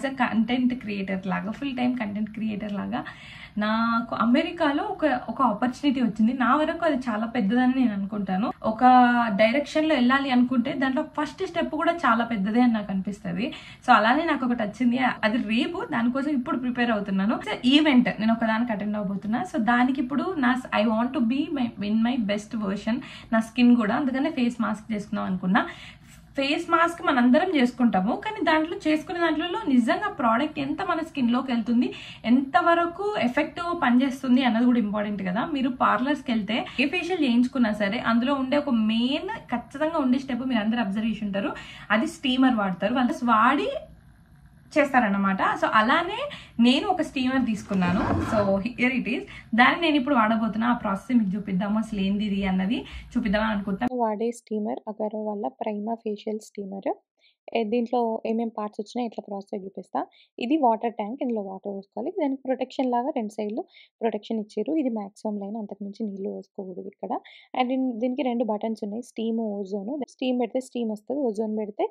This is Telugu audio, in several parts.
యాజ్ అ కంటెంట్ క్రియేటర్ లాగా, ఫుల్ టైం కంటెంట్ క్రియేటర్ లాగా నాకు అమెరికాలో ఒక ఆపర్చునిటీ వచ్చింది. నా వరకు అది చాలా పెద్దదని నేను అనుకుంటాను. ఒక డైరెక్షన్ లో వెళ్ళాలి అనుకుంటే దాంట్లో ఫస్ట్ స్టెప్ కూడా చాలా పెద్దదే అని నాకు అనిపిస్తుంది. సో అలానే నాకు ఒకటి వచ్చింది, అది రేపు. దానికోసం ఇప్పుడు ప్రిపేర్ అవుతున్నాను. ఈవెంట్ నేను ఒకదానికి అటెండ్ అవబోతున్నా. సో దానికి ఇప్పుడు I want to be my best version. నా స్కిన్ కూడా, అందుకనే ఫేస్ మాస్క్ చేసుకుందాం అనుకున్నా. ఫేస్ మాస్క్ మనందరం చేసుకుంటాము, కానీ దాంట్లో చేసుకునే దాంట్లో నిజంగా ప్రోడక్ట్ ఎంత మన స్కిన్లోకి వెళ్తుంది, ఎంతవరకు ఎఫెక్టివ్ పనిచేస్తుంది అన్నది కూడా ఇంపార్టెంట్ కదా. మీరు పార్లర్స్కి వెళ్తే ఏ ఫేషియల్ చేయించుకున్నా సరే అందులో ఉండే ఒక మెయిన్ ఖచ్చితంగా ఉండే స్టెప్ మీరు అందరూ అబ్జర్వ్ చేసి ఉంటారు, అది స్టీమర్ వాడతారు. వాళ్ళు వాడి చేస్తారన్నమాట. సో అలానే నేను ఒక స్టీమర్ తీసుకున్నాను. So here it is. దాన్ని నేను ఇప్పుడు వాడబోతున్నా. ఆ ప్రాసెస్ మీకు చూపిద్దాము, అసలు ఏంది ఇది అన్నది చూపిద్దామని అనుకుంటున్నాను. వాడే స్టీమర్ అగారో వాళ్ళ ప్రైమా ఫేషియల్ స్టీమర్. దీంట్లో ఏమేమి పార్ట్స్ వచ్చినాయి ఇట్లా ప్రాసెస్ చూపిస్తా. ఇది వాటర్ ట్యాంక్, ఇందులో వాటర్ పోసుకోవాలి. దానికి ప్రొటెక్షన్ లాగా 2 సైడ్లు ప్రొటెక్షన్ ఇచ్చారు. ఇది మాక్సిమం లైన్, అంతకుమించి నీళ్ళు పోసుకోకూడదు ఇక్కడ. అండ్ దీనికి 2 బటన్స్ ఉన్నాయి, స్టీమ్, ఓజోన్. స్టీమ్ పెడితే స్టీమ్ వస్తుంది, ఓజోన్ పెడితే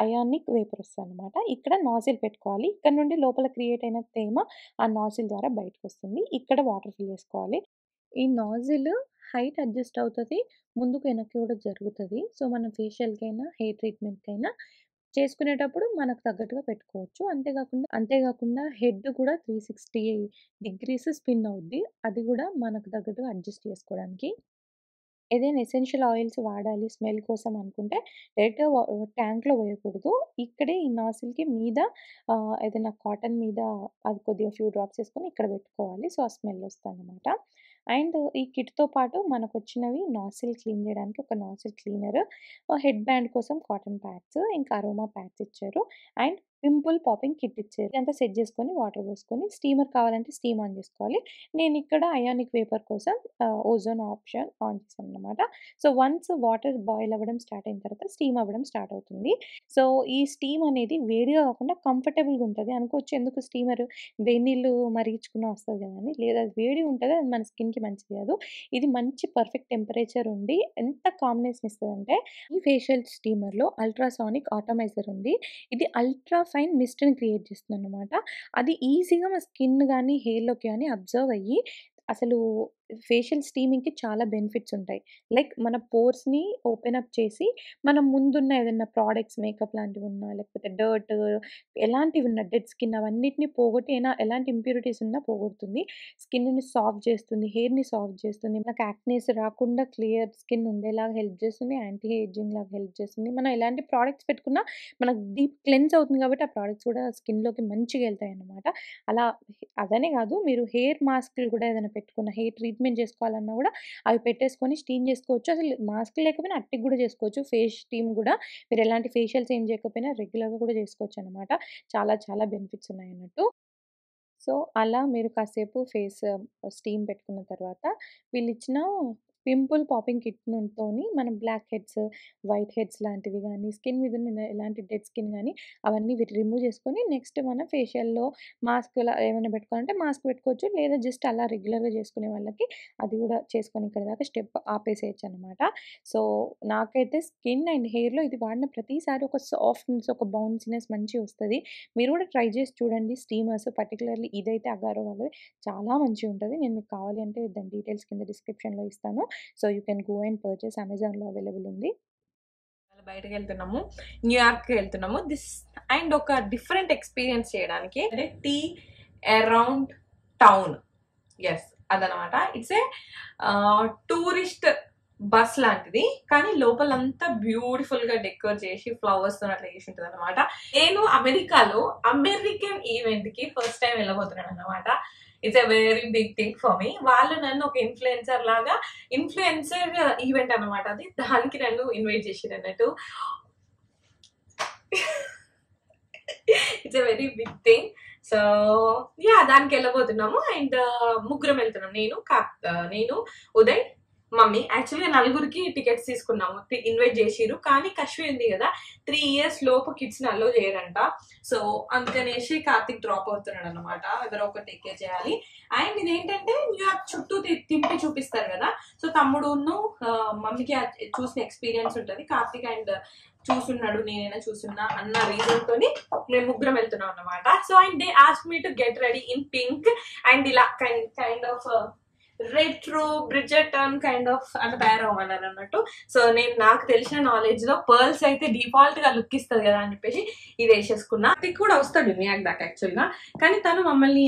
అయానిక్ వేపర్ వస్తుంది అనమాట. ఇక్కడ నాజిల్ పెట్టుకోవాలి. ఇక్కడ నుండి లోపల క్రియేట్ అయిన తేమ ఆ నాజిల్ ద్వారా బయటకు వస్తుంది. ఇక్కడ వాటర్ ఫిల్ చేసుకోవాలి. ఈ నాజిల్ హైట్ అడ్జస్ట్ అవుతది. ముందుకు వెనక్కి కూడా జరుగుతది. సో, మనం ఫేషియల్‌కైనా, హెయిర్ ట్రీట్‌మెంట్‌కైనా చేసుకునేటప్పుడు మనకు తగ్గట్టుగా పెట్టుకోవచ్చు. అంతేగాకుండా హెడ్ కూడా 360 డిగ్రీస్ స్పిన్ అవుద్ది. అది కూడా మనకు తగ్గట్టుగా అడ్జస్ట్ చేసుకోవడానికి. ఏదైనా ఎసెన్షియల్ ఆయిల్స్ వాడాలి స్మెల్ కోసం అనుకుంటే డైరెక్ట్‌గా ట్యాంక్‌లో వేయకూడదు. ఇక్కడే ఈ నాజిల్‌కి మీద ఏదైనా కాటన్ మీద అది కొద్దిగా ఫ్యూ డ్రాప్స్ ఏసుకొని ఇక్కడ పెట్టుకోవాలి. సో, ఆ స్మెల్ వస్తదనమాట. అండ్ ఈ కిట్‌తో పాటు మనకొచ్చినవి నాజిల్ క్లీన్ చేయడానికి ఒక నాజిల్ క్లీనర్, హెడ్ బ్యాండ్ కోసం కాటన్ ప్యాడ్స్, ఇంకా అరోమా ప్యాడ్స్ ఇచ్చారు. అండ్ పింపుల్ పాపింగ్ కిట్ ఇచ్చారు. ఇదంతా సెట్ చేసుకొని వాటర్ పోసుకొని స్టీమర్ కావాలంటే స్టీమ్ ఆన్ చేసుకోవాలి. నేనిక్కడ అయానిక్ వేపర్ కోసం ఓజోన్ ఆప్షన్ ఆన్ చేశాననమాట. సో, వన్స్ వాటర్ బాయిల్ అవ్వడం స్టార్ట్ అయిన తర్వాత స్టీమ్ అవ్వడం స్టార్ట్ అవుతుంది. సో, ఈ స్టీమ్ అనేది వేడిగా కాకుండా కంఫర్టబుల్‌గా ఉంటది. అనుకోవచ్చు ఎందుకు స్టీమర్ వేడి నీళ్ళు మరిగించుకున్నా వస్తది కదా అని. లేదు, అది వేడిగా ఉంటది. అది మన స్కిన్‌కి మంచిది కాదు. ఇది మంచి పర్ఫెక్ట్ టెంపరేచర్ ఉండి ఎంత కామ్‌నెస్‌ని ఇస్తదంటే, ఈ ఫేషియల్ స్టీమర్‌లో అల్ట్రాసానిక్ అటామైజర్ ఉంది. ఇది అల్ట్రా ఫైన్ మిస్ట్‌ని క్రియేట్ చేస్తుందనమాట. అది ఈజీగా మన స్కిన్ గానీ, హెయిర్‌లోకి గానీ అబ్జర్వ్ అయ్యి అసలు ఫేషియల్ స్టీమింగ్‌కి చాలా బెనిఫిట్స్ ఉంటాయి. లైక్ మన పోర్స్‌ని ఓపెన్ అప్ చేసి, మనం ముందున్న ఏదైనా ప్రొడక్ట్స్ మేకప్ లాంటివున్నా, లేకపోతే డర్ట్ ఎలాంటివున్నా డెడ్ స్కిన్ అవన్నిటిని పోగొట్టి ఎలాంటి ఇంప్యూరిటీస్ ఉన్నా పోగొడుతుంది. స్కిన్‌ని సాఫ్ట్ చేస్తుంది, హెయిర్‌ని సాఫ్ట్ చేస్తుంది. మనకు యాక్నీస్ రాకుండా క్లియర్ స్కిన్ ఉండేలాగా హెల్ప్ చేస్తుంది. యాంటీ ఏజింగ్ లాగా హెల్ప్ చేస్తుంది. మనం ఎలాంటి ప్రొడక్ట్స్ పెట్టుకున్నా మనకు డీప్ క్లెన్స్ అవుతుంది కాబట్టి ఆ ప్రొడక్ట్స్ కూడా స్కిన్‌లోకి మంచిగా ఎళ్తాయన్నమాట. అలా అదనే కాదు, మీరు హెయిర్ మాస్క్‌లు కూడా ఏదైనా పెట్టుకున్న, హెయిర్ ట్రీట్మెంట్ చేసుకోవాలన్నా కూడా అవి పెట్టేసుకొని స్టీమ్ చేసుకోవచ్చు. అసలు మాస్క్ లేకపోయినా అట్టికి కూడా చేసుకోవచ్చు. ఫేస్ స్టీమ్ కూడా మీరు ఎలాంటి ఫేషియల్స్ ఏం చేయకపోయినా రెగ్యులర్‌గా కూడా చేసుకోవచ్చనమాట. చాలా చాలా బెనిఫిట్స్ ఉన్నాయన్నట్టు. సో, అలా మీరు కాసేపు ఫేస్ స్టీమ్ పెట్టుకున్న తర్వాత వీళ్ళిచ్చిన పింపుల్ పాపింగ్ కిట్‌తోని మనం బ్లాక్ హెడ్స్, వైట్ హెడ్స్ లాంటివి గానీ, స్కిన్ మీద ఉన్న ఎలాంటి డెడ్ స్కిన్ గానీ అవన్నీ రిమూవ్ చేసుకొని నెక్స్ట్ మన ఫేషియల్‌లో మాస్క్‌లా ఏమైనా పెట్టుకోవాలంటే మాస్క్ పెట్టుకోవచ్చు. లేదా జస్ట్ అలా రెగ్యులర్‌గా చేసుకునే వాళ్ళకి అది కూడా చేసుకొని ఇక్కడి దాకా స్టెప్ ఆపేసేయొచ్చనమాట. సో, నాకైతే స్కిన్ అండ్ హెయిర్‌లో ఇది వాడిన ప్రతిసారి ఒక సాఫ్ట్‌నెస్, ఒక బౌన్సీనెస్ మంచిగొస్తది. మీరు కూడా ట్రై చేసి చూడండి. స్టీమర్స్ పర్టిక్యులర్‌లీ ఇదైతే అగారో వాళ్ళది చాలా మంచిగుంటది. నేను మీకు కావాలి అంటే దాని డీటెయిల్స్ కింద డిస్క్రిప్షన్‌లో ఇస్తాను. So, you can go and purchase. అమెజాన్‌లో అవైలబుల్ ఉంది. బయటకెళ్తున్నాము, న్యూయార్క్‌కి వెళ్తున్నాము. అండ్ ఒక డిఫరెంట్ ఎక్స్పీరియన్స్ చేయడానికి, అంటే టీ అరౌండ్ టౌన్. ఎస్, అదనమాట. ఇట్స్ ఏ టూరిస్ట్ బస్ లాంటిది, కానీ లోపలంతా బ్యూటిఫుల్ గా డెకరేట్ చేసి ఫ్లవర్స్ తో అట్లా చేసి ఉంటుంది అనమాట. నేను అమెరికాలో అమెరికన్ ఈవెంట్ కి ఫస్ట్ టైం వెళ్ళబోతున్నాను అనమాట. It's a very big thing for me. వాళ్ళు నన్ను ఒక ఇన్ఫ్లుయెన్సర్ ఈవెంట్ అనమాట అది. దానికి నన్ను ఇన్వైట్ చేసిరు అన్నట్టు. It's a very big thing. So yeah, దానికి వెళ్ళబోతున్నాము. అండ్ ముగ్గురం వెళ్తున్నాం. నేను ఉదయ్ మమ్మీ యాక్చువల్గా నలుగురికి టికెట్స్ తీసుకున్నాము, ఇన్వైట్ చేసిరు. కానీ కశ్వి ఉంది కదా 3 years లోపు కిడ్స్ ని అలో చేయరంట. సో అందుకనేసి కార్తిక్ డ్రాప్ అవుతున్నాడు అనమాట. ఎవరో ఒక టేక్ కేర్ చేయాలి. అండ్ ఇదేంటంటే న్యూయార్క్ చుట్టూ తింపి చూపిస్తారు కదా. సో తమ్ముడును మమ్మీకి చూసిన ఎక్స్పీరియన్స్ ఉంటుంది. కార్తిక్ అండ్ చూసున్నాడు, నేనైనా చూసున్నా అన్న రీజన్ తోని మేము ముగ్గురం వెళ్తున్నాం అనమాట. So and they ask me to get ready in pink and ఇలా kind of retro Bridgerton kind of అట్లా తయారవ్వాలని అన్నట్టు. సో నేను నాకు తెలిసిన నాలెడ్జ్ లో పర్ల్స్ అయితే డిఫాల్ట్ గా లుక్ ఇస్తుంది కదా అని చెప్పేసి ఇది వేసేసుకున్నా. అది కూడా వస్తాడు న్యూయార్క్ దాకా యాక్చువల్ గా, కానీ తను మమ్మల్ని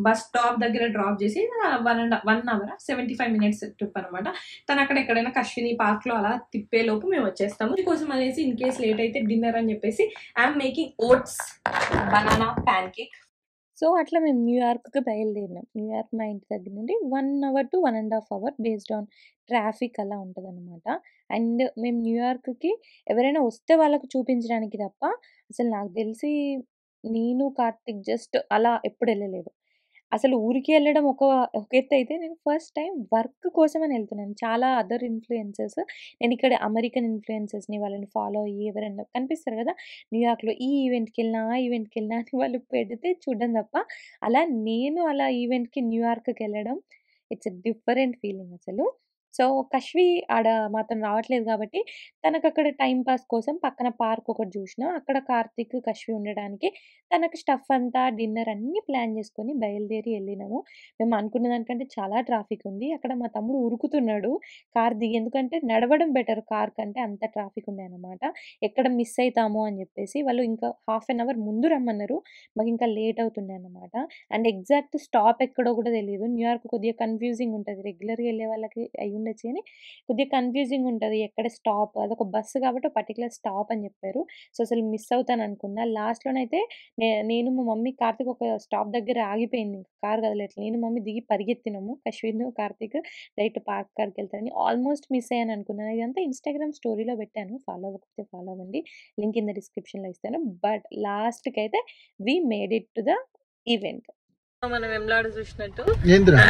బస్ స్టాప్ దగ్గర డ్రాప్ చేసి 1 hour 75 minutes ట్రిప్ అనమాట. తను అక్కడ ఎక్కడైనా కశ్విని పార్క్ లో అలా తిప్పే లోపు మేము వచ్చేస్తాము. దీనికోసం అనేసి ఇన్ కేస్ లేట్ అయితే డిన్నర్ అని చెప్పేసి I'm making oats banana pancake. So అట్లా మేము న్యూయార్క్కి బయలుదేరినాం. న్యూయార్క్ మా ఇంటి దగ్గర నుండి 1 hour to 1.5 hours based on traffic అలా ఉంటుంది అనమాట. అండ్ మేము న్యూయార్క్కి ఎవరైనా వస్తే వాళ్ళకు చూపించడానికి తప్ప అసలు నాకు తెలిసి నేను కార్తిక్ జస్ట్ అలా ఎప్పుడు వెళ్ళలేదు. అసలు ఊరికి వెళ్ళడం ఒక ఎత్తు అయితే, నేను ఫస్ట్ టైం వర్క్ కోసమని వెళ్తున్నాను. చాలా అదర్ ఇన్ఫ్లుయెన్సర్స్, నేను ఇక్కడ అమెరికన్ ఇన్ఫ్లుయెన్సర్స్ని వాళ్ళని ఫాలో అయ్యి ఎవరైనా కనిపిస్తారు కదా న్యూయార్క్లో, ఈ ఈవెంట్కి వెళ్ళినా ఆ ఈవెంట్కి వెళ్ళినా అని వాళ్ళు పెడితే చూడడం తప్ప అలా నేను అలా ఈవెంట్కి న్యూయార్క్కి వెళ్ళడం ఇట్స్ ఎ డిఫరెంట్ ఫీలింగ్ అసలు. సో కశ్వి ఆడ మాతో రావట్లేదు కాబట్టి తనకు అక్కడ టైం పాస్ కోసం పక్కన పార్క్ ఒకటి చూసిన, అక్కడ కార్తిక్ కశ్వి ఉండడానికి తనకు స్టఫ్ అంతా డిన్నర్ అన్ని ప్లాన్ చేసుకొని బయలుదేరి వెళ్ళినాము. మేము అనుకున్న దానికంటే చాలా ట్రాఫిక్ ఉంది. అక్కడ మా తమ్ముడు ఉరుకుతున్నాడు కార్ దిగి, ఎందుకంటే నడవడం బెటర్ కార్ కంటే, అంత ట్రాఫిక్ ఉండే అనమాట. ఎక్కడ మిస్ అవుతామో అని చెప్పేసి వాళ్ళు ఇంకా 1/2 hour ముందు రమ్మన్నారు. మాకు ఇంకా లేట్ అవుతుండే అనమాట. అండ్ ఎగ్జాక్ట్ స్టాప్ ఎక్కడో కూడా తెలియదు. న్యూయార్క్ కొద్దిగా కన్ఫ్యూజింగ్ ఉంటుంది, రెగ్యులర్గా వెళ్ళే వాళ్ళకి అయి ఉండొచ్చు కానీ కొద్దిగా కన్ఫ్యూజింగ్ ఉంటుంది ఎక్కడ స్టాప్. అదొక బస్సు కాబట్టి పర్టికులర్ స్టాప్ అని చెప్పారు. సో అసలు మిస్ అవుతాను అనుకున్నా. లాస్ట్లోనైతే నేను మా మమ్మీ కార్తిక్ ఒక స్టాప్ దగ్గర ఆగిపోయింది, కార్ కదలట్లేదు. నేను మమ్మీ దిగి పరిగెత్తినాము, కశ్విన్ కార్తిక్ డైరెక్ట్ పార్క్ కాడికి వెళ్తారని. ఆల్మోస్ట్ మిస్ అయ్యాను అనుకున్నాను. ఇదంతా ఇన్స్టాగ్రామ్ స్టోరీలో పెట్టాను, ఫాలో అవ్వకపోతే ఫాలో అవ్వండి, లింక్ కింద డిస్క్రిప్షన్లో ఇస్తాను. బట్ లాస్ట్కి అయితే we made it to the event. మనం వెమ్లాడ చూసినట్టు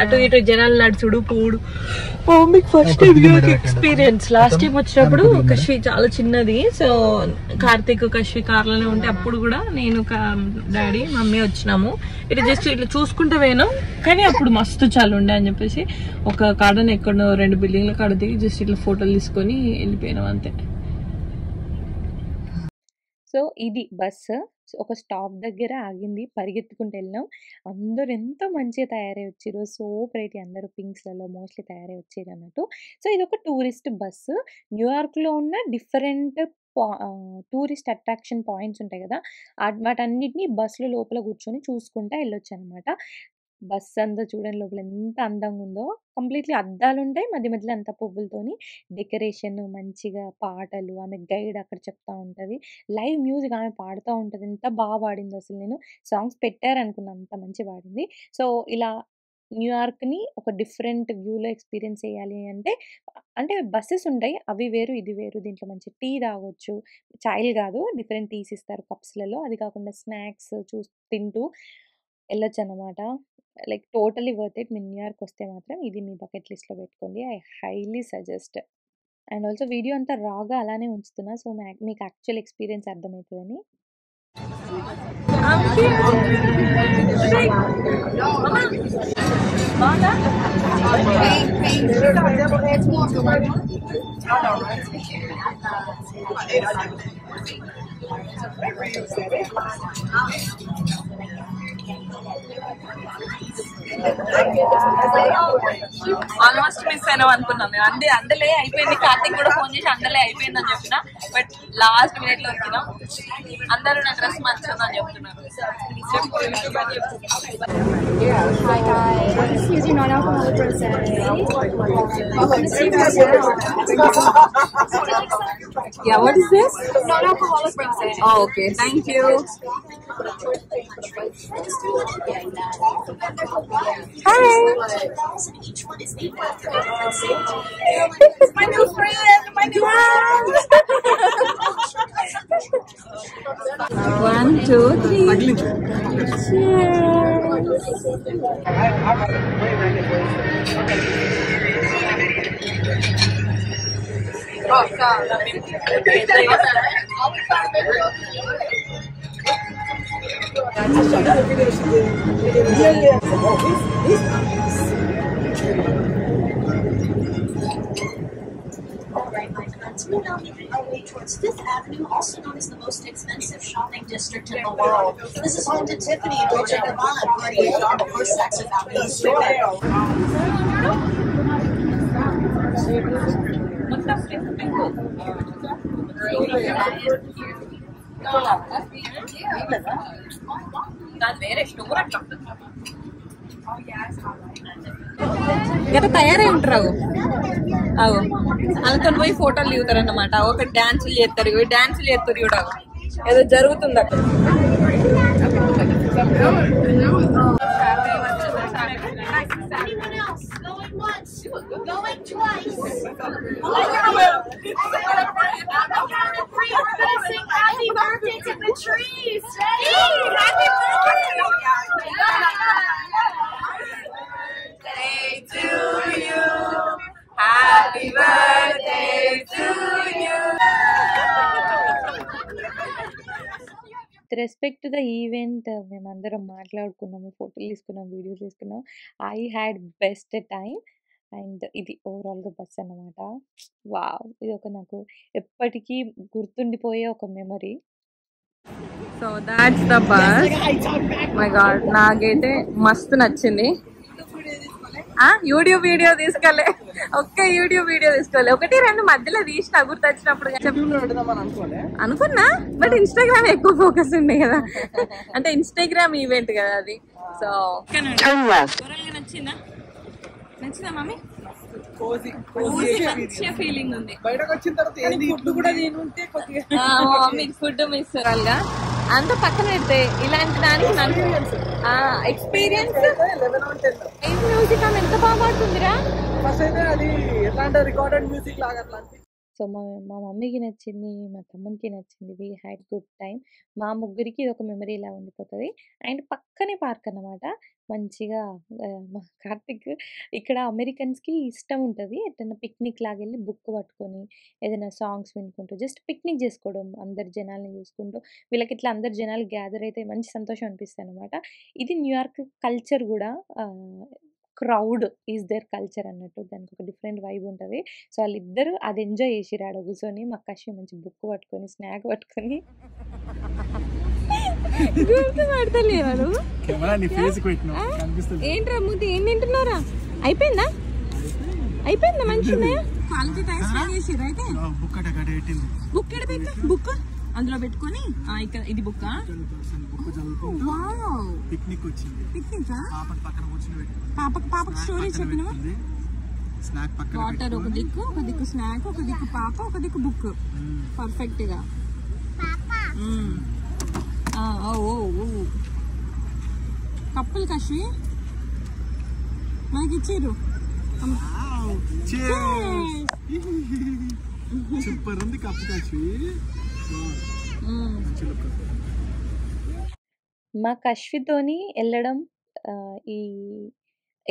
అటు ఇటు జనాలు నడుచుడు పోడు. మీకు ఫస్ట్ ఎక్స్పీరియన్స్ లాస్ట్ టైం వచ్చినప్పుడు కశ్వి చాలా చిన్నది. సో కార్తిక్ కశ్వి కార్లోనే ఉంటే అప్పుడు కూడా నేను డాడీ మమ్మీ వచ్చినాము. ఇటు జస్ట్ ఇట్లా చూసుకుంటే పోయినాం, కానీ అప్పుడు మస్తు చాలా ఉండే అని చెప్పేసి ఒక కాడని ఎక్కడో 2 బిల్డింగ్ల కాడ దిగి జస్ట్ ఇట్లా ఫోటోలు తీసుకొని వెళ్ళిపోయినాం అంతే. సో ఇది బస్సు ఒక స్టాప్ దగ్గర ఆగింది, పరిగెత్తుకుంటూ వెళ్ళినాం. అందరూ ఎంతో మంచిగా తయారై వచ్చారు, సో వెరైటీ, అందరూ పింక్స్లలో మోస్ట్లీ తయారై వచ్చారు అన్నట్టు. సో ఇది ఒక టూరిస్ట్ బస్సు. న్యూయార్క్లో ఉన్న డిఫరెంట్ టూరిస్ట్ అట్రాక్షన్ పాయింట్స్ ఉంటాయి కదా, వాటన్నిటిని బస్సులో లోపల కూర్చొని చూసుకుంటా వెళ్ళొచ్చు అనమాట. బస్ అంతా చూడండి లోపల ఎంత అందంగా ఉందో. కంప్లీట్లీ అద్దాలు ఉంటాయి, మధ్య మధ్యలో అంతా పువ్వులతోని డెకరేషన్, మంచిగా పాటలు, ఆమె గైడ్ అక్కడ చెప్తా ఉంటుంది, లైవ్ మ్యూజిక్ ఆమె పాడుతూ ఉంటుంది. ఎంత బాగా పాడిందో అసలు, నేను సాంగ్స్ పెట్టారనుకున్నా, అంత మంచి పాడింది. సో ఇలా న్యూయార్క్ని ఒక డిఫరెంట్ వ్యూలో ఎక్స్పీరియన్స్ చేయాలి అంటే బస్సెస్ ఉంటాయి, అవి వేరు ఇది వేరు. దీంట్లో మంచి టీ తాగొచ్చు, చాయ్లు కాదు డిఫరెంట్ టీస్ ఇస్తారు కప్స్లలో. అది కాకుండా స్నాక్స్ తింటూ వెళ్ళొచ్చు అనమాట. Like totally worth it. మీరు న్యూయార్క్ వస్తే మాత్రం ఇది మీ బకెట్ లిస్ట్లో పెట్టుకోండి, I highly suggest. And also video అంతా రాగా అలానే ఉంచుతున్నా, సో మీకు యాక్చువల్ ఎక్స్పీరియన్స్ అర్థమవుతుందని. ఆల్మోస్ట్ మిస్ అయినా అనుకున్నాం మేము. అందలే అయిపోయింది, కార్తిక్ కూడా ఫోన్ చేసి అందలే అయిపోయింది అని చెప్పిన, బట్ లాస్ట్ మినిట్ లో వచ్చినాం. అందరూ నా డ్రెస్ మంచిదని చెప్తున్నారు. Hi guys, this is your non-alcoholic rosé. Welcome to see right now. Yeah, what is this? Non-alcoholic rosé. Oh, okay, thank you. Hi. My new friend, my new friend. 1, 2, 3. Cheers. Alright, my friends, we're now making our way towards Fifth Avenue, also known as the most expensive shopping district in the world. This is home to Tiffany, Dolce & Gabbana, Cartier, and of course Saks Fifth Avenue Store. గత తయారై ఉంటారు అవు వాళ్ళతో పోయి ఫోటోలు దిగుతారు అన్నమాట. ఒక డాన్సులు చేస్తారు, డాన్సులు చేస్తారు కూడా ఏదో జరుగుతుంది అక్కడ. With respect to the event మేమందరం మాట్లాడుకున్నాము, ఫోటోలు తీసుకున్నాం, వీడియోస్ తీసుకున్నాం. I had best time and ఇది ఓవరాల్గా బస్ అన్నమాట. వావ్, ఇది ఒక నాకు ఎప్పటికీ గుర్తుండిపోయే ఒక memory. So that's the bus. My God, నాకైతే మస్తు నచ్చింది. యూట్యూబ్ వీడియో తీసుకోలే, ఒక్క యూట్యూబ్ వీడియో తీసుకోలే, ఒకటి రెండు మధ్యలో తీసిన గుర్తు వచ్చినప్పుడు అనుకున్నా. బట్ ఇన్స్టాగ్రామ్ ఎక్కువ ఫోకస్ ఉండే కదా, అంటే ఇన్స్టాగ్రామ్ ఈవెంట్ కదా అది. సో నచ్చిందా? నచ్చిందా మమ్మీ? మంచిగా ఫీలింగ్ ఉంది. బయటకు వచ్చిన తర్వాత ఫుడ్ కూడా తినుంటే మీకు ఫుడ్ మిస్ గా అంత పక్కన పెడితే ఇలాంటి దానికి ఎక్స్పీరియన్స్ మ్యూజిక్ ఆమె ఎంత బాగా పాడుతుందిరా. సో మా మమ్మీకి నచ్చింది, మా తమ్మునికి నచ్చింది. We had good time. మా ముగ్గురికి ఇది ఒక మెమరీ ఇలా ఉండిపోతుంది. అండ్ పక్కనే పార్క్ అన్నమాట. మంచిగా మా కార్తిక్ ఇక్కడ అమెరికన్స్కి ఇష్టం ఉంటుంది ఎట్లన్నా పిక్నిక్ లాగా వెళ్ళి బుక్ పట్టుకొని ఏదైనా సాంగ్స్ వినుకుంటూ జస్ట్ పిక్నిక్ చేసుకోవడం, అందరు జనాల్ని చూసుకుంటూ. వీళ్ళకి ఇట్లా అందరు జనాలు గ్యాదర్ అయితే మంచి సంతోషం అనిపిస్తుంది అనమాట. ఇది న్యూయార్క్ కల్చర్ కూడా. క్రౌడ్ ఈజ్ దేర్ కల్చర్ అన్నట్టు, దానికి ఒక డిఫరెంట్ వైబ్ ఉంటుంది. సో వాళ్ళిద్దరూ అది ఎంజాయ్ చేసిరు ఆడ కూర్చొని. మా కష్యం మంచి బుక్ పట్టుకొని స్నాక్ పట్టుకొని ఏంట్రా మూతి ఏం తింటున్నారా? అయిపోయిందా? అయిపోయిందా? మంచిగా బుక్ బుక్ అందులో పెట్టుకొని ఇక్కడ ఇది బుక్ పిక్నిక్ వచ్చింది. పాపకు స్టోరీ చెప్పినవా? వాటర్ ఒక దిక్కు, ఒక దిక్కు స్నాక్, ఒక దిక్కు పాప, ఒక దిక్కు బుక్. పర్ఫెక్ట్ గా. కప్పులు కష్వి మనకి ఇచ్చారు. సూపర్ ఉంది కప్పు కష్వి. మా కష్వితోని వెళ్ళడం, ఈ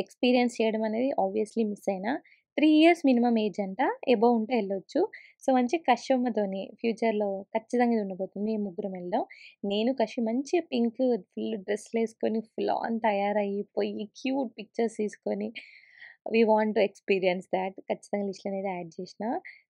ఎక్స్పీరియన్స్ చేయడం అనేది ఆబ్వియస్లీ మిస్ అయినా. 3 years మినిమం ఏజ్ అంట, ఎబోవ్ ఉంటే వెళ్ళొచ్చు. సో మంచి కశ్యమ్మతోని ఫ్యూచర్లో ఖచ్చితంగా ఇది ఉండబోతుంది. మేము ముగ్గురం వెళ్దాం. నేను కశ్య మంచి పింక్ ఫుల్ డ్రెస్లు వేసుకొని ఫుల్ ఆన్ తయారయ్యి పోయి క్యూట్ పిక్చర్స్ తీసుకొని we want to experience that. ఖచ్చితంగా లిస్ట్లో అనేది యాడ్ చేసిన.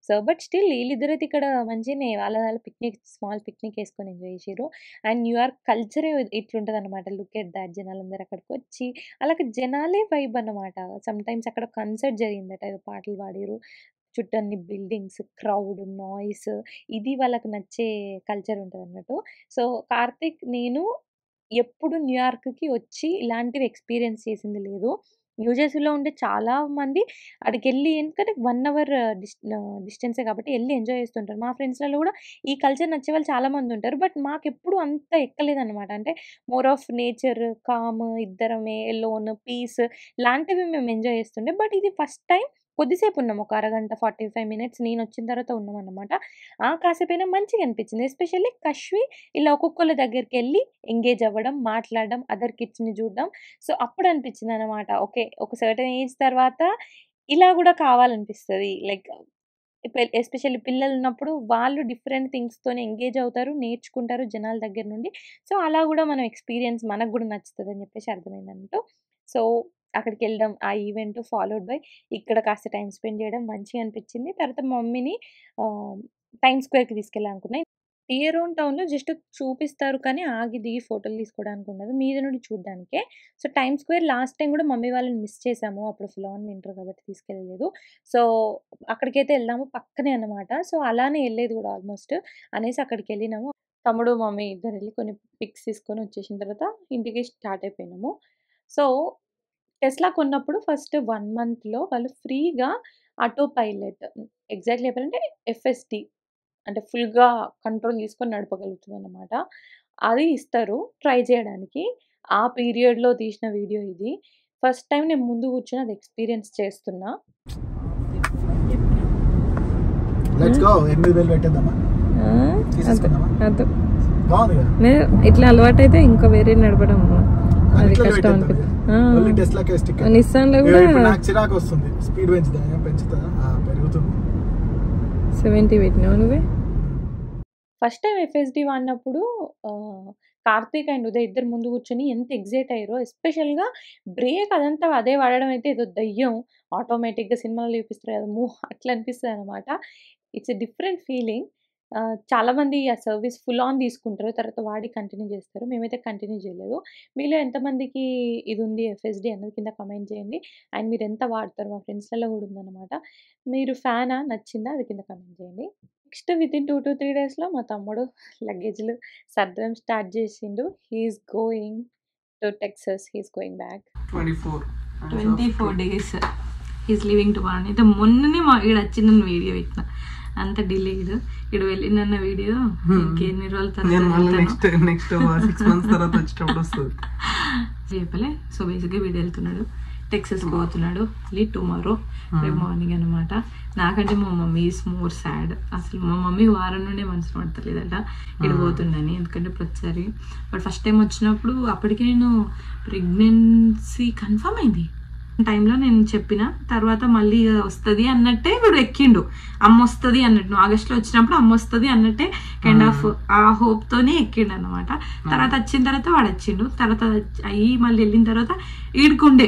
సో బట్ స్టిల్ వీళ్ళిద్దరైతే ఇక్కడ మంచిగానే వాళ్ళ పిక్నిక్, స్మాల్ పిక్నిక్ వేసుకొని ఎంజాయ్ చేసారు. అండ్ న్యూయార్క్ కల్చరే ఇట్లుంటుంది అనమాట. Look at that. జనాలందరూ అక్కడికి వచ్చి అలాగే జనాలే వైబ్ అన్నమాట. సమ్ టైమ్స్ అక్కడ కన్సర్ట్ జరిగిందట, ఏదో పాటలు పాడారు. చుట్టన్ని బిల్డింగ్స్, క్రౌడ్, నాయిస్, ఇది వాళ్ళకి నచ్చే కల్చర్ ఉంటుంది అన్నట్టు. సో కార్తిక్, నేను ఎప్పుడు న్యూయార్క్కి వచ్చి ఇలాంటివి ఎక్స్పీరియన్స్ చేసింది లేదు. న్యూజెర్సీలో ఉండే చాలా మంది అక్కడికెళ్ళి, ఎందుకంటే 1 hour డిస్టెన్సే కాబట్టి వెళ్ళి ఎంజాయ్ చేస్తుంటారు. మా ఫ్రెండ్స్లలో కూడా ఈ కల్చర్ నచ్చే వాళ్ళు చాలామంది ఉంటారు. బట్ మాకెప్పుడు అంత ఎక్కలేదన్నమాట. అంటే మోర్ ఆఫ్ నేచర్, కామ్, ఇద్దరమే, లోన్, పీస్ లాంటివి మేము ఎంజాయ్ చేస్తుండే. బట్ ఇది ఫస్ట్ టైం కొద్దిసేపు ఉన్నాం, ఒక అరగంట 45 minutes నేను వచ్చిన తర్వాత ఉన్నామన్నమాట. కాసేపైనా మంచిగా అనిపించింది. ఎస్పెషల్లీ కష్వి ఇలా ఒక్కొక్కళ్ళ దగ్గరికి వెళ్ళి ఎంగేజ్ అవ్వడం, మాట్లాడడం, అదర్ కిడ్స్ని చూడడం. సో అప్పుడు అనిపించింది అనమాట, ఓకే ఒక సర్టెన్ ఏజ్ తర్వాత ఇలా కూడా కావాలనిపిస్తుంది. లైక్ ఎస్పెషల్లీ పిల్లలు ఉన్నప్పుడు వాళ్ళు డిఫరెంట్ థింగ్స్‌తోని ఎంగేజ్ అవుతారు, నేర్చుకుంటారు జనాల దగ్గర నుండి. సో, అలా గూడా మనం ఎక్స్‌పీరియన్స్ మనకు గూడా నచ్చుతదని జెప్పేసి అర్థమైందన్నట్టు. సో, అక్కడికెళ్ళడం, ఆ ఈవెంట్ ఫాలోడ్ బై ఇక్కడ కాస్త టైమ్ స్పెండ్ జేయడం మంచిగా అనిపిచ్చింది. తర్వాత మా మమ్మీని ఆహ్, టైమ్ స్క్వేర్‌కి తీసుకెళ్ళాలనుకున్నా. టియరోన్ టౌన్‌లో జస్ట్ చూపిస్తారు కానీ ఆగి దిగి ఫోటోలు తీసుకోవడానికి ఉండదు. మీద నుండి చూడ్డానికే. So, time square last time గూడా మమ్మీ వాళ్ళని మిస్ చేశాము. అప్పుడు ఫుల్ ఆన్ వింటర్ కాబట్టి తీసుకెళ్ళలేదు. సో, అక్కడికైతే ఎళ్ళాము. పక్కనే అన్నమాట. సో, అలానే ఎళ్ళేది గూడా ఆల్‌మోస్ట్ అనేసి అక్కడికెళ్ళినాము. తమ్ముడు, మమ్మీ ఇద్దరెళ్లి కొన్ని పిక్స్ తీసుకొని వచ్చేసిన తర్వాత ఇంటికి స్టార్ట్ అయిపోయినాము. సో, టెస్లా కొన్నప్పుడు ఫస్ట్ 1 మంత్‌లో వాళ్ళు ఫ్రీగా ఆటో పైలట్ ఎగ్జాక్ట్‌లీ చెప్పాలంటే ఎఫ్ఎస్‌డి అంటే ఫుల్‌గా కంట్రోల్ తీసుకొని నడపగలుగుతుందన్నమాట. అది ఇస్తారు ట్రై చేయడానికి. ఆ పీరియడ్‌లో తీసిన వీడియో ఇది. ఫస్ట్ టైమ్ నేను ముందు కూర్చొని అది ఎక్స్‌పీరియన్స్ చేస్తున్నా. లెట్స్ గో 8000 పెట్టేద్దామా తీసేసుకుందామా అదు బాగుంది కదా నేను ఇట్లా అలవాటైతే ఇంకా వేరే నడపడం అది ఇట్లా కష్టం పెట్టేద్దాం అనిపిస్తుంది. ఓన్లీ టెస్లాకే స్టిక్ నిస్సాన్లో కూడా ఇప్పుడు నాకు చిరాకు వస్తుంది స్పీడ్ పెంచుతా పెరుగుతుంది 70 పెట్టినావు నువ్వే. ఫస్ట్ టైమ్ ఎఫ్ఎస్‌డి వాడినప్పుడు కార్తీక్ అండ్ ఉదయ్ ఇద్దరు ముందు కూర్చొని ఎంత ఎక్సైట్ అయ్యారో. ఎస్పెషల్‌గా బ్రేక్ అదంతా అదే వాడడం అయితే ఏదో దయ్యం ఆటోమేటిక్‌గా సినిమాలో చూపిస్తారు కదా! అట్లా అనిపిస్తదనమాట. It's a different feeling. చాలామంది ఆ సర్వీస్ ఫుల్ ఆన్ తీసుకుంటారు. తర్వాత వాడి కంటిన్యూ చేస్తారు. మేమైతే కంటిన్యూ చేయలేదు. మీలో ఎంతమందికి ఇది ఉంది ఎఫ్ఎస్‌డి అన్నది కింద కామెంట్ చేయండి. అండ్ మీరు ఎంత వాడతారు? మా ఫ్రెండ్స్‌లలో కూడా ఉందన్నమాట. మీరు ఫ్యానా? నచ్చిందా? అది కింద కామెంట్ చేయండి. నెక్స్ట్ వితిన్ 2-3 డేస్‌లో మా తమ్ముడు లగేజ్‌లు సర్దడం స్టార్ట్ చేసిండు. He is going to Texas. He is going back. 24 days is living to one. అయితే మొన్ననే మా ఈడ వచ్చిందని వీడియో పెట్టిన. అంత డిలేడ్ ఇడు వెళ్ళినన్న వీడియో ఇంకెన్ని రోజుల తర్వాత నెక్స్ట్ 6 months తర్వాత వచ్చేటప్పుడు వస్తుంది చెప్పలే. సో బేసిక్గా వీడు వెళ్తున్నాడు, టెక్సస్కి పోతున్నాడు టుమారో రేపు మార్నింగ్ అనమాట. నాకంటే మా మమ్మీ ఈస్ మోర్ సాడ్. అసలు మా మమ్మీ వారం నుండే మనసు పడతలేదట ఇటు పోతుండని. ఎందుకంటే ప్రతిసారి బట్ ఫస్ట్ టైం వచ్చినప్పుడు అప్పటికే నేను ప్రెగ్నెన్సీ కన్ఫర్మ్ అయింది టైంలో నేను చెప్పిన తర్వాత మళ్ళీ వస్తుంది అన్నట్టే వీడు ఎక్కిండు. అమ్మ వస్తుంది అన్నట్టు ఆగస్ట్లో వచ్చినప్పుడు అమ్మ వస్తుంది అన్నట్టే కైండ్ ఆఫ్ ఆ హోప్తోనే ఎక్కిండు అనమాట. తర్వాత వచ్చిన తర్వాత వాడు వచ్చిండు. తర్వాత అయ్యి మళ్ళీ వెళ్ళిన తర్వాత ఈడుకుండే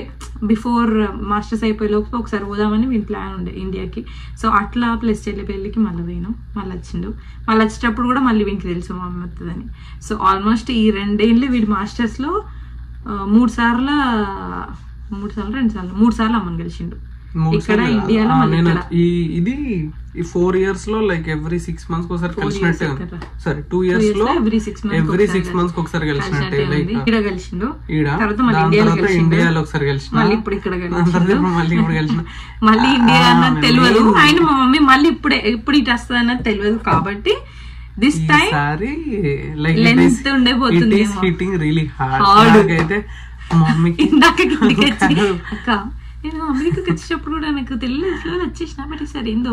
బిఫోర్ మాస్టర్స్ అయిపోయే లోపు ఒకసారి పోదామని వీడి ప్లాన్ ఉండే ఇండియాకి. సో అట్లా ప్లస్ చెల్లి పెళ్ళికి మళ్ళీ పోయినాం. మళ్ళీ వచ్చిండు. మళ్ళీ వచ్చేటప్పుడు కూడా మళ్ళీ వీడికి తెలుసు మా అమ్మ వస్తుందని. సో ఆల్మోస్ట్ ఈ 2 ఏళ్ళు వీడి మాస్టర్స్లో 3 సార్లు అమ్మని గెలిచిండు ఇక్కడ ఇండియాలో. ఇది 4 years లో లైక్ ఎవ్రీ 6 months ఒకసారి కలిసినట్టే. సరే 2 years లో ఎవ్రీ 6 months ఒకసారి కలిసినట్టే. లైక్ ఇక్కడ కలిసిండు, తర్వాత ఇండియాలో ఒకసారి కలిసిన, మళ్ళీ ఇప్పుడు ఇక్కడ మళ్ళీ ఇప్పుడు కలిసిన, మళ్ళీ ఇండియా అన్నది తెలియదు. ఆయన మా మమ్మీ మళ్ళీ ఇప్పుడు ఇటు వస్తుంది అన్నది తెలియదు కాబట్టి దిస్ టైం లెంత్ ఉండేపోతుంది. అయితే మమ్మీకి ఇందాక అక్క నేను అమెరికాకి వచ్చేటప్పుడు కూడా నాకు తెలియదు వచ్చేసిన బట్ సరే ఏందో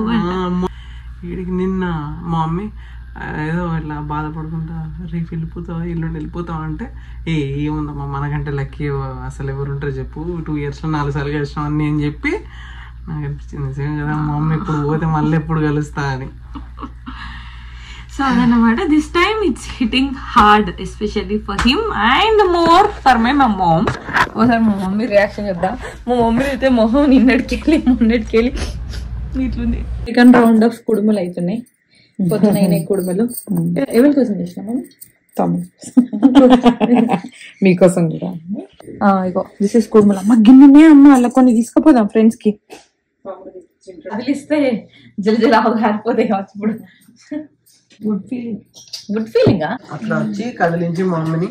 వీడికి నిన్న మా మమ్మీ ఏదో ఇట్లా బాధపడుకుంటా రేపు వెళ్ళిపోతావా ఎల్లుండి వెళ్ళిపోతావా అంటే ఏముందమ్మా మనకంటే లక్కీ అసలు ఎవరు ఉంటారు చెప్పు 2 years లో 4 సార్లు కలిసినాం అని నేను చెప్పి నాకు అనిపించింది నిజంగా కదా మా మమ్మీ ఇప్పుడు పోతే మళ్ళీ ఎప్పుడు కలుస్తా అని. సో అదనమాట. This time it's hitting hard especially for him and more for my mom. ఒకసారి మా మమ్మీ రియాక్షన్ చేద్దాం. మా మమ్మీ అయితే మొహం నిన్నటికెళ్ళి మొన్నటికెళ్ళి ఇట్లుంది. సెకండ్ రౌండ్ ఆఫ్ కుడుములు అవుతున్నాయి. పొద్దునైన కుడుములు ఎవరి కోసం చేసినాము? తమ్ముడు మీకోసం కూడా. ఇగో దిస్ ఇస్ కుడుములు. అమ్మ గిన్నెనే అమ్మ అలా కొన్ని తీసుకుపోదాం ఫ్రెండ్స్ కి. వదిలిస్తే జలజల ఆరిపోతాయి కావచ్చు ఇప్పుడు. గుడ్ ఫీలింగ్ అట్లా వచ్చి కదిలించి మా మమ్మీని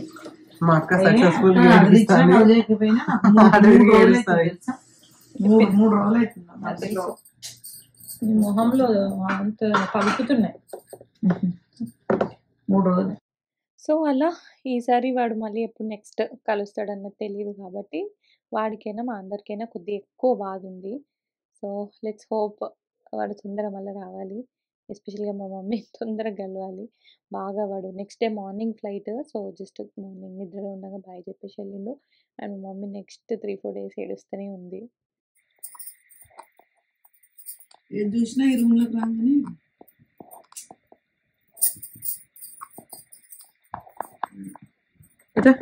మా అక్క సక్సెస్ఫుల్ మొహంలో అంత పలుకుతున్నాయి 3 రోజులు. సో అలా ఈసారి వాడు మళ్ళీ ఎప్పుడు నెక్స్ట్ కలుస్తాడన్నది తెలియదు కాబట్టి వాడికైనా మా అందరికైనా కొద్దిగా ఎక్కువ బాధ ఉంది. సో లెట్స్ హోప్ వాడు తొందరగా మళ్ళీ రావాలి. ఎస్పెషల్గా మా మమ్మీ తొందరగా కలవాలి. బాగా వాడు next day morning flight. So just morning నిద్రలో ఉండగా బాయ్ చెప్పేసి వెళ్ళిండు. అండ్ మా మమ్మీ నెక్స్ట్ 3-4 days ఏడుస్తూనే ఉంది. ఏది చూసినా ఈ రూమ్లోకి రాగానే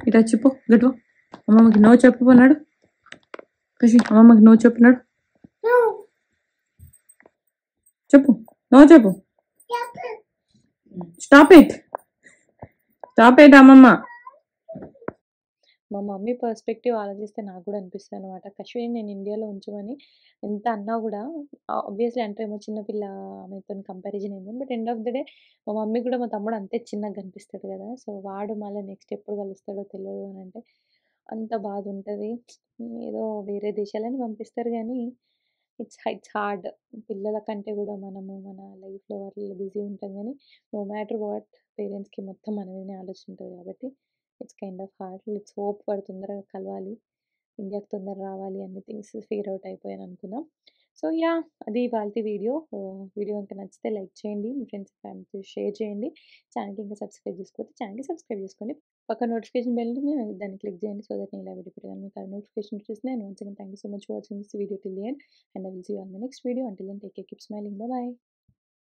ఇటా చెప్పు గట్టు అమ్మమ్మకి నో చెప్పు అన్నాడు. ఖుషి అమ్మమ్మకి నో చెప్పినాడు. చెప్పు నో చెప్పు. స్టాప్ ఇట్ అమ్మమ్మ. మా మమ్మీ పర్స్పెక్టివ్ ఆలోచిస్తే నాకు కూడా అనిపిస్తుంది అనమాట. కశ్మీర్ నేను ఇండియాలో ఉంచమని ఎంత అన్నా కూడా ఆబ్వియస్లీ అంటారేమో చిన్నపిల్ల ఆమెతో కంపారిజన్ ఏందని. But end of the day మా మమ్మీ కూడా మా తమ్ముడు అంతే చిన్నగా కనిపిస్తాడు కదా. సో వాడు మళ్ళీ నెక్స్ట్ ఎప్పుడు కలుస్తాడో తెలియదు అని అంటే అంత బాధ ఉంటుంది. ఏదో వేరే దేశాలని పంపిస్తారు కానీ ఇట్స్ హార్డ్. పిల్లల కంటే కూడా మనము మన లైఫ్లో వాళ్ళు బిజీ ఉంటాం కానీ నో మ్యాటర్ వాట్ పేరెంట్స్కి మొత్తం మన మీదనే ఆలోచన ఉంటుంది కాబట్టి it's kind of hard. Let's hope వాడు తొందరగా కలవాలి, ఇండియాకి తొందరగా రావాలి, అన్ని థింగ్స్ ఫిగర్ అవుట్ అయిపోయాను అనుకున్నాం. సో యా అది వాళ్ళ వీడియో. వీడియో కనుక నచ్చితే లైక్ చేయండి, మీ ఫ్రెండ్స్ ఫ్యామిలీతో షేర్ చేయండి. ఛానల్కి ఇంకా సబ్స్క్రైబ్ చేసుకోవచ్చు, ఛానల్కి సబ్స్క్రైబ్ చేసుకోండి. పక్క నోటిఫికేషన్ బెల్ దాన్ని క్లిక్ చేయండి. సో దట్ నేను ఇలా వీడియో పెట్టాను మీకు ఆ నోటిఫికేషన్ వచ్చేసింది. And once again thank you so much for watching this video till the end and I will see you on my next video. Until then take care, keep smiling, by.